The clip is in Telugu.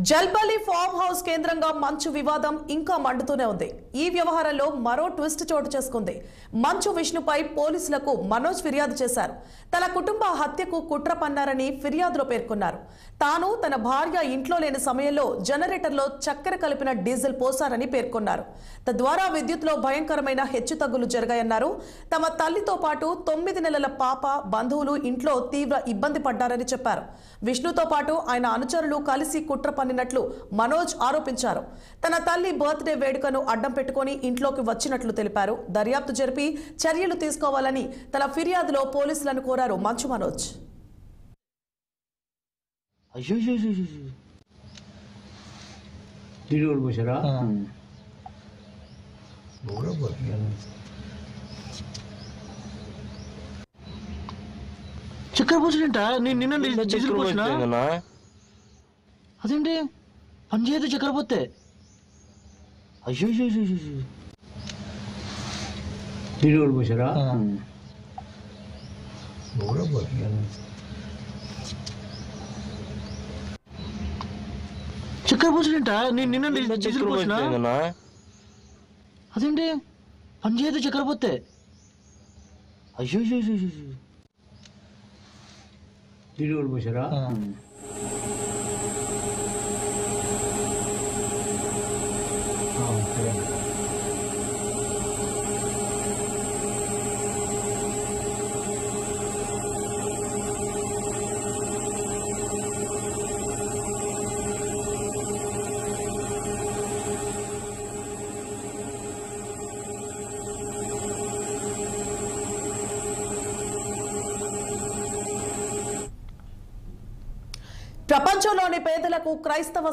జల్పల్లి ఫార్మ్ హౌస్ కేంద్రంగా మంచు వివాదం ఇంకా మండుతూనే ఉంది. ఈ వ్యవహారంలో మరో ట్విస్ట్ చోటు చేసుకుంది. మంచు విష్ణుపై పోలీసులకు మనోజ్ ఫిర్యాదు చేశారు. తన కుటుంబ హత్యకు కుట్ర పన్నారని ఫిర్యాదులో పేర్కొన్నారు. తాను తన భార్య ఇంట్లో లేని సమయంలో జనరేటర్లో చక్కెర కలిపిన డీజిల్ పోసారని పేర్కొన్నారు. తద్వారా విద్యుత్లో భయంకరమైన హెచ్చుతగ్గులు జరిగాయన్నారు. తమ తల్లితో పాటు 9 నెలల పాప, బంధువులు ఇంట్లో తీవ్ర ఇబ్బంది పడ్డారని చెప్పారు. విష్ణుతో పాటు ఆయన అనుచరులు కలిసి కుట్ర పన్నినట్లు మనోజ్ ఆరోపించారు. తన తల్లి బర్త్డే వేడుకను అడ్డం పెట్టుకుని ఇంట్లోకి వచ్చినట్లు తెలిపారు. దర్యాప్తు జరిపి చర్యలు తీసుకోవాలని తన ఫిర్యాదులో పోలీసులను కోరారు మంచు మనోజ్. చక్కెర పోసినంట నిన్న డీజిల్ పోసినా అదేంటి పని చేయదు చక్కెర పోతే. అయ్యో దీని పోసారా చక్కెర పోసినంట నిన్న డీజిల్ పోసినా అదేంటి పని చేయదు చక్కెర పోతే. అయ్యో దీని పోసారా ప్రపంచంలోని పేదలకు క్రైస్తవ